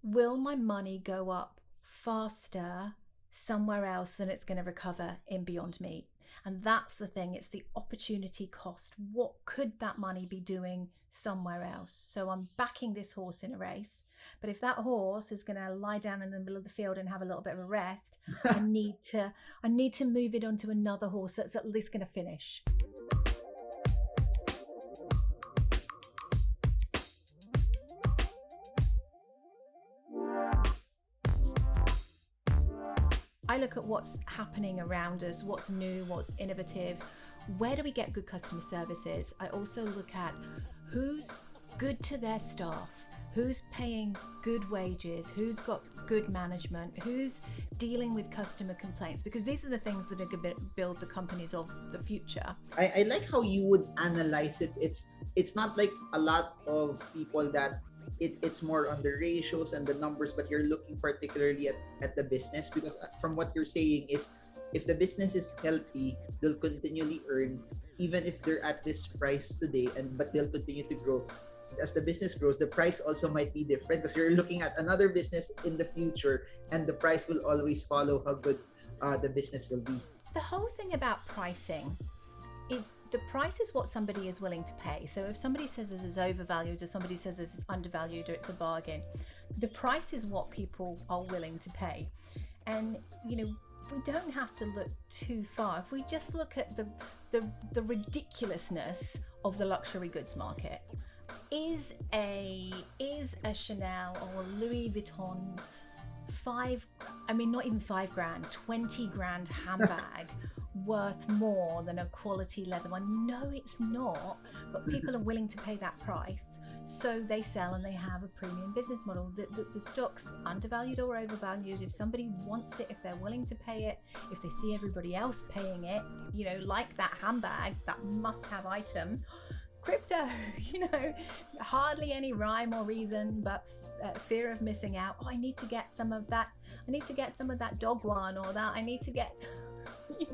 will my money go up faster somewhere else than it's going to recover in Beyond Meat? And that's the thing, it's the opportunity cost. What could that money be doing somewhere else? So I'm backing this horse in a race, but if that horse is going to lie down in the middle of the field and have a little bit of a rest, I need to move it onto another horse that's at least going to finish. I look at what's happening around us, what's new, what's innovative, where do we get good customer services? I also look at who's good to their staff, who's paying good wages, who's got good management, who's dealing with customer complaints, because these are the things that are going to build the companies of the future. I like how you would analyze it. It's not like a lot of people that it's more on the ratios and the numbers, but you're looking particularly at the business, because from what you're saying is, if the business is healthy, they'll continually earn even if they're at this price today, but they'll continue to grow. As the business grows, the price also might be different, because you're looking at another business in the future, and the price will always follow how good the business will be. The whole thing about pricing is the price is what somebody is willing to pay. So if somebody says this is overvalued, or somebody says this is undervalued, or it's a bargain, the price is what people are willing to pay. And we don't have to look too far. If we just look at the ridiculousness of the luxury goods market, is a Chanel or a Louis Vuitton not even $5,000, $20,000 handbag worth more than a quality leather one? No, it's not, but people are willing to pay that price, so they sell and they have a premium business model. The stock's undervalued or overvalued. If somebody wants it, if they're willing to pay it, if they see everybody else paying it, like that handbag, that must-have item, crypto, hardly any rhyme or reason, but fear of missing out. I need to get some of that. I need to get some of that dog one, or that I need to get it's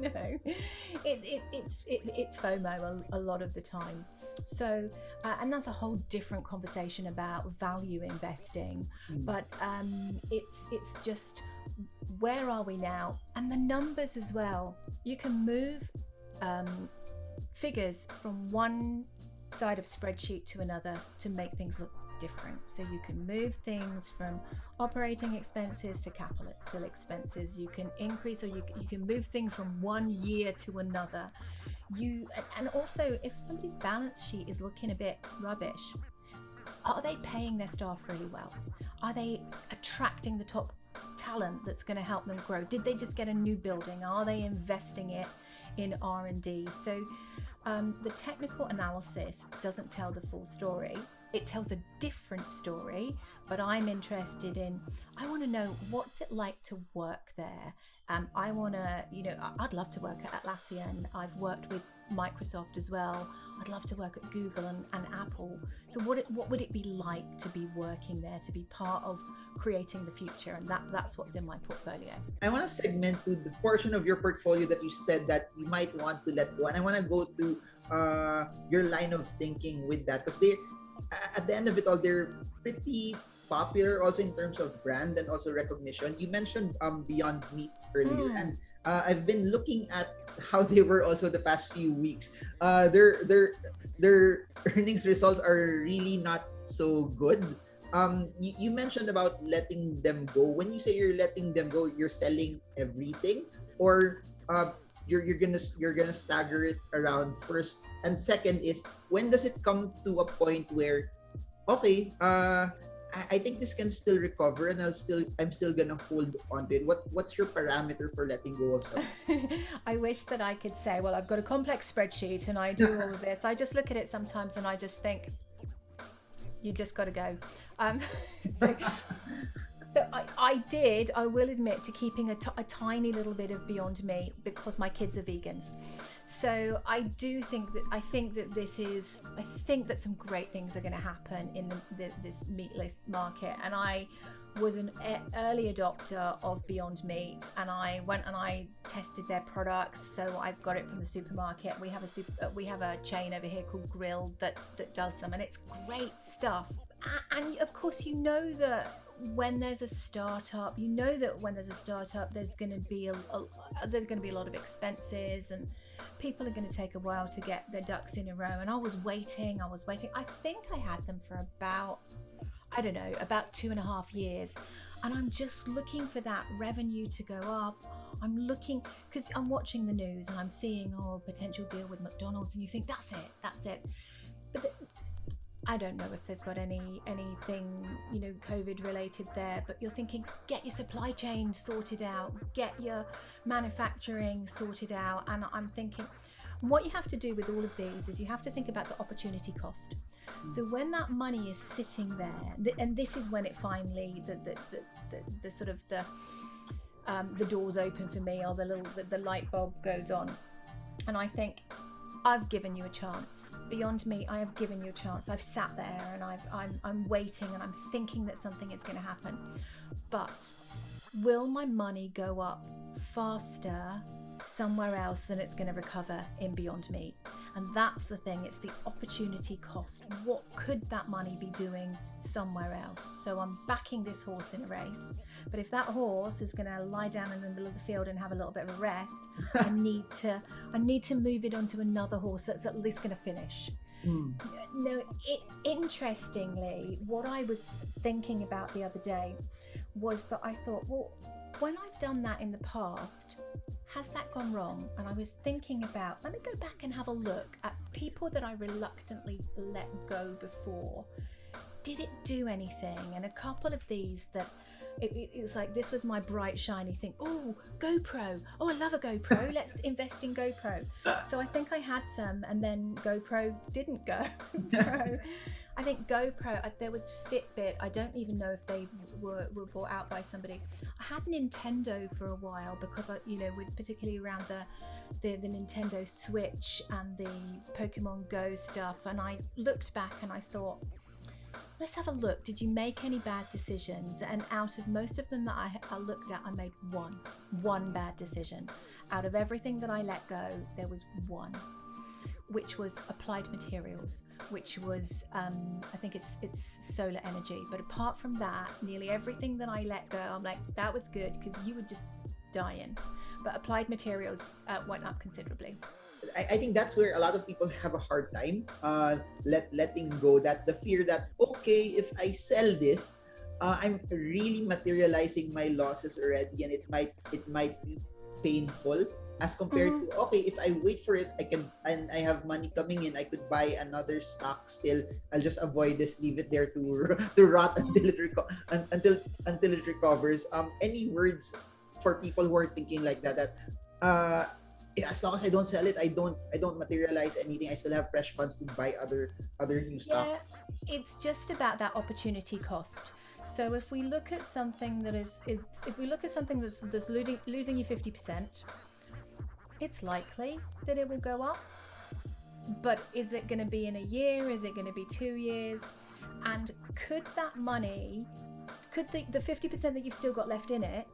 FOMO a lot of the time. So and that's a whole different conversation about value investing. But it's just, where are we now? And the numbers as well. You can move figures from one side of a spreadsheet to another to make things look different. So you can move things from operating expenses to capital expenses. You can increase, or you can move things from one year to another. And also, if somebody's balance sheet is looking a bit rubbish, are they paying their staff really well? Are they attracting the top talent that's going to help them grow? Did they just get a new building? Are they investing it in R&D? So the technical analysis doesn't tell the full story. It tells a different story, but I'm interested in, I want to know, what's it like to work there? I want to, I'd love to work at Atlassian. I've worked with Microsoft as well. I'd love to work at Google and Apple. So what would it be like to be working there, to be part of creating the future? And that's what's in my portfolio. I want to segment to the portion of your portfolio that you said that you might want to let go. And I want to go to your line of thinking with that, because at the end of it all, they're pretty popular also in terms of brand and also recognition. You mentioned Beyond Meat earlier, and I've been looking at how they were also the past few weeks. Their earnings results are really not so good. You mentioned about letting them go. When you say you're letting them go, you're selling everything, or you're gonna stagger it around first? And second is, when does it come to a point where, okay, I think this can still recover, and I'm still gonna hold on to it? What's your parameter for letting go of something? I wish that I could say, well, I've got a complex spreadsheet and I do all of this. I just look at it sometimes and I just think, you just got to go. So I will admit to keeping a tiny little bit of Beyond Meat, because my kids are vegans. So I think that some great things are going to happen in this meatless market. And I was an early adopter of Beyond Meat, and I went and I tested their products. So I've got it from the supermarket. We have a chain over here called Grill that does them, and it's great stuff. And of course, you know that when there's a startup, there's going to be there's going to be a lot of expenses, and people are going to take a while to get their ducks in a row. And I was waiting. I think I had them for about, I don't know, about 2.5 years. And I'm just looking for that revenue to go up. I'm looking, because I'm watching the news and I'm seeing, potential deal with McDonald's, and you think, that's it. But I don't know if they've got anything, COVID related there, but you're thinking, get your supply chain sorted out, get your manufacturing sorted out. And I'm thinking, what you have to do with all of these is you have to think about the opportunity cost. So when that money is sitting there, and this is when it finally, the sort of the doors open for me, or the light bulb goes on, and I think, I've given you a chance. Beyond me, I have given you a chance. I've sat there and I'm waiting, and I'm thinking that something is going to happen. But will my money go up faster somewhere else than it's going to recover in Beyond Me? And that's the thing, it's the opportunity cost. What could that money be doing somewhere else? So I'm backing this horse in a race, but if that horse is going to lie down in the middle of the field and have a little bit of a rest, I need to move it onto another horse that's at least going to finish. No, interestingly, what I was thinking about the other day was that I thought, well, when I've done that in the past, has that gone wrong? And I was thinking about, let me go back and have a look at people that I reluctantly let go before. Did it do anything? And a couple of these that it was like, this was my bright shiny thing. Oh, GoPro. Oh, I love a GoPro. Let's invest in GoPro. So I think I had some, and then GoPro didn't go. I think GoPro, there was Fitbit. I don't even know if they were bought out by somebody. I had Nintendo for a while because with particularly around the Nintendo Switch and the Pokemon Go stuff. And I looked back and I thought, let's have a look. Did you make any bad decisions? And out of most of them that I looked at, I made one bad decision. Out of everything that I let go, there was one, which was Applied Materials, which was, I think it's solar energy. But apart from that, nearly everything that I let go, I'm like, that was good, because you were just dying. But Applied Materials went up considerably. I think that's where a lot of people have a hard time letting go, that the fear that, okay, if I sell this, I'm really materializing my losses already, and it might be painful, as compared to, okay, if I wait for it, I can, and I have money coming in, I could buy another stock still. I'll just avoid this, leave it there to rot until it recovers. Any words for people who are thinking like that as long as I don't sell it, I don't materialize anything, I still have fresh funds to buy other new stocks? Yeah, it's just about that opportunity cost. So if we look at something that's losing you 50%, it's likely that it will go up. But is it going to be in a year? Is it going to be 2 years? And could that money, could the 50% that you've still got left in it,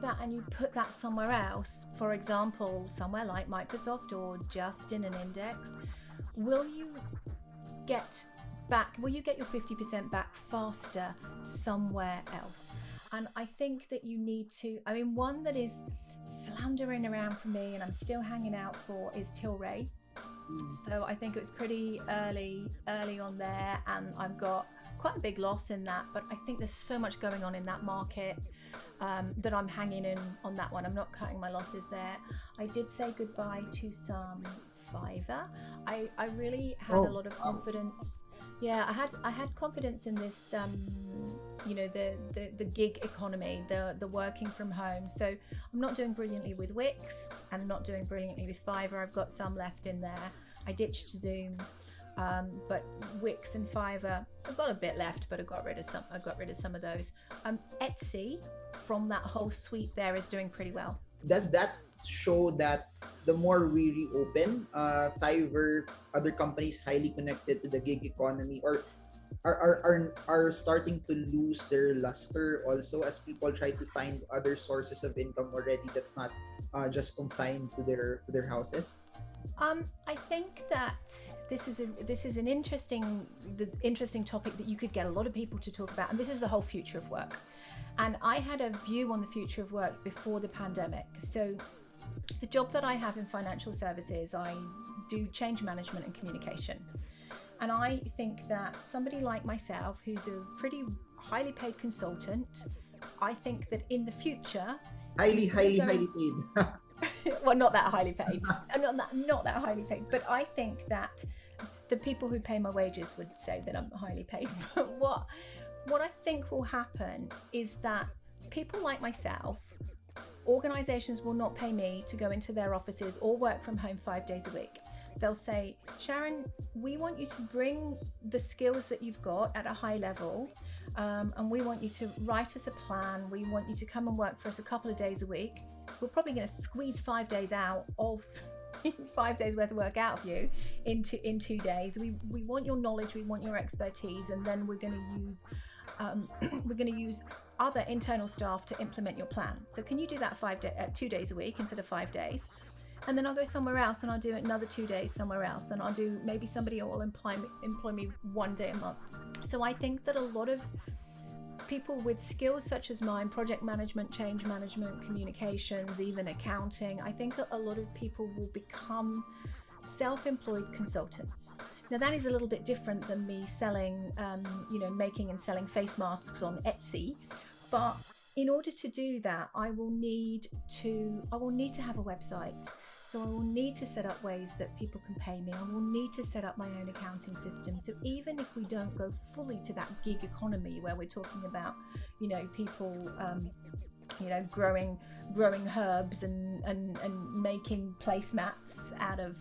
that, and you put that somewhere else, for example, somewhere like Microsoft or just in an index, will you get your 50% back faster somewhere else? And I think that you need to, one that is floundering around for me and I'm still hanging out for is Tilray. So I think it was pretty early on there, and I've got quite a big loss in that, but I think there's so much going on in that market that I'm hanging in on that one. I'm not cutting my losses there. I did say goodbye to some Fiverr. I really had a lot of confidence. Yeah, I had confidence in this, the gig economy, the working from home. So I'm not doing brilliantly with Wix, and I'm not doing brilliantly with Fiverr. I've got some left in there. I ditched Zoom, but Wix and Fiverr, I've got a bit left, but I got rid of some of those. Etsy, from that whole suite there, is doing pretty well. Does that show that the more we reopen, Fiverr, other companies highly connected to the gig economy, or are starting to lose their luster also, as people try to find other sources of income already that's not just confined to their houses? I think that this is an interesting topic that you could get a lot of people to talk about, and this is the whole future of work. And I had a view on the future of work before the pandemic. So the job that I have in financial services, I do change management and communication. And I think that somebody like myself, who's a pretty highly paid consultant, I think that in the future, highly paid. well, not that highly paid, not that highly paid, but I think that the people who pay my wages would say that I'm highly paid. But what I think will happen is that people like myself, organizations will not pay me to go into their offices or work from home 5 days a week. They'll say, Sharon, we want you to bring the skills that you've got at a high level, and we want you to write us a plan. We want you to come and work for us a couple of days a week. We're probably going to squeeze 5 days out of 5 days worth of work out of you in 2 days. We want your knowledge, we want your expertise, and then we're going to use other internal staff to implement your plan. So can you do that 2 days a week instead of 5 days? And then I'll go somewhere else and I'll do another 2 days somewhere else, and I'll do, maybe somebody will employ me 1 day a month. So I think that a lot of people with skills such as mine, project management, change management, communications, even accounting, I think a lot of people will become self-employed consultants. Now that is a little bit different than me selling, making and selling face masks on Etsy, but in order to do that, I will need to have a website. So I will need to set up ways that people can pay me. I will need to set up my own accounting system. So even if we don't go fully to that gig economy where we're talking about, people, growing herbs and making placemats out of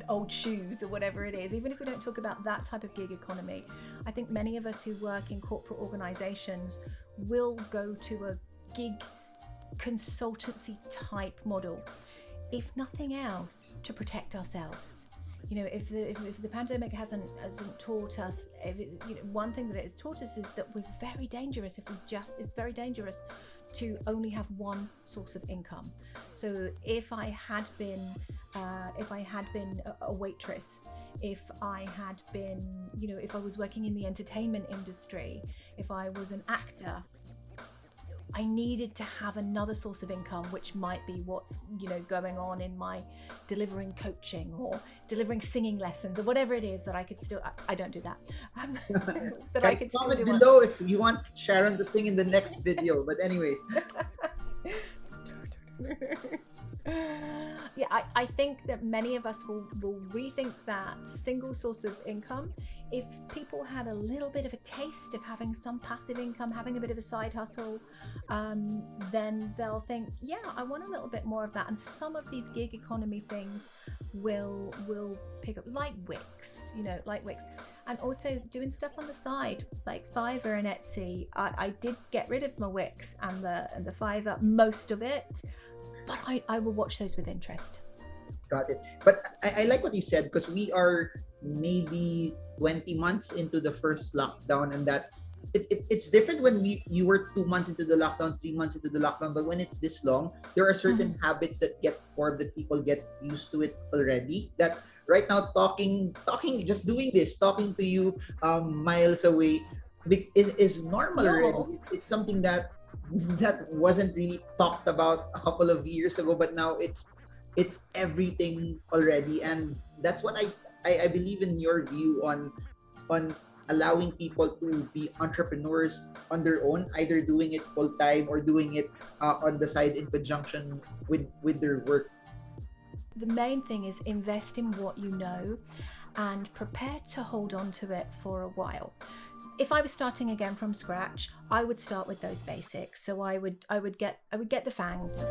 old shoes or whatever it is, even if we don't talk about that type of gig economy, I think many of us who work in corporate organizations will go to a gig consultancy type model, if nothing else, to protect ourselves. If the pandemic hasn't taught us, one thing that it has taught us is that we're very dangerous. It's very dangerous to only have one source of income. So if I had been a waitress, if I had been, if I was working in the entertainment industry, if I was an actor, I needed to have another source of income, which might be what's going on in my delivering coaching or delivering singing lessons or whatever it is that I could still. I don't do that. That I could comment still do below if you want Sharon to sing in the next video. But anyways. Yeah, I think that many of us will rethink that single source of income. If people had a little bit of a taste of having some passive income, having a bit of a side hustle, then they'll think, yeah, I want a little bit more of that. And some of these gig economy things will pick up, like Wix, and also doing stuff on the side, like Fiverr and Etsy. I did get rid of my Wix and the Fiverr, most of it, but I will watch those with interest. Got it. But I like what you said, because we are maybe 20 months into the first lockdown, and that it's different when you were 2 months into the lockdown, 3 months into the lockdown. But when it's this long, there are certain habits that get formed, that people get used to it already. That right now, talking, just doing this, talking to you miles away is normal already. It's something that wasn't really talked about a couple of years ago, but now it's everything already. And that's what I believe in your view on allowing people to be entrepreneurs on their own, either doing it full time or doing it on the side in conjunction with their work. The main thing is invest in what you know and prepare to hold on to it for a while. If I was starting again from scratch, I would start with those basics. So I would get the fangs.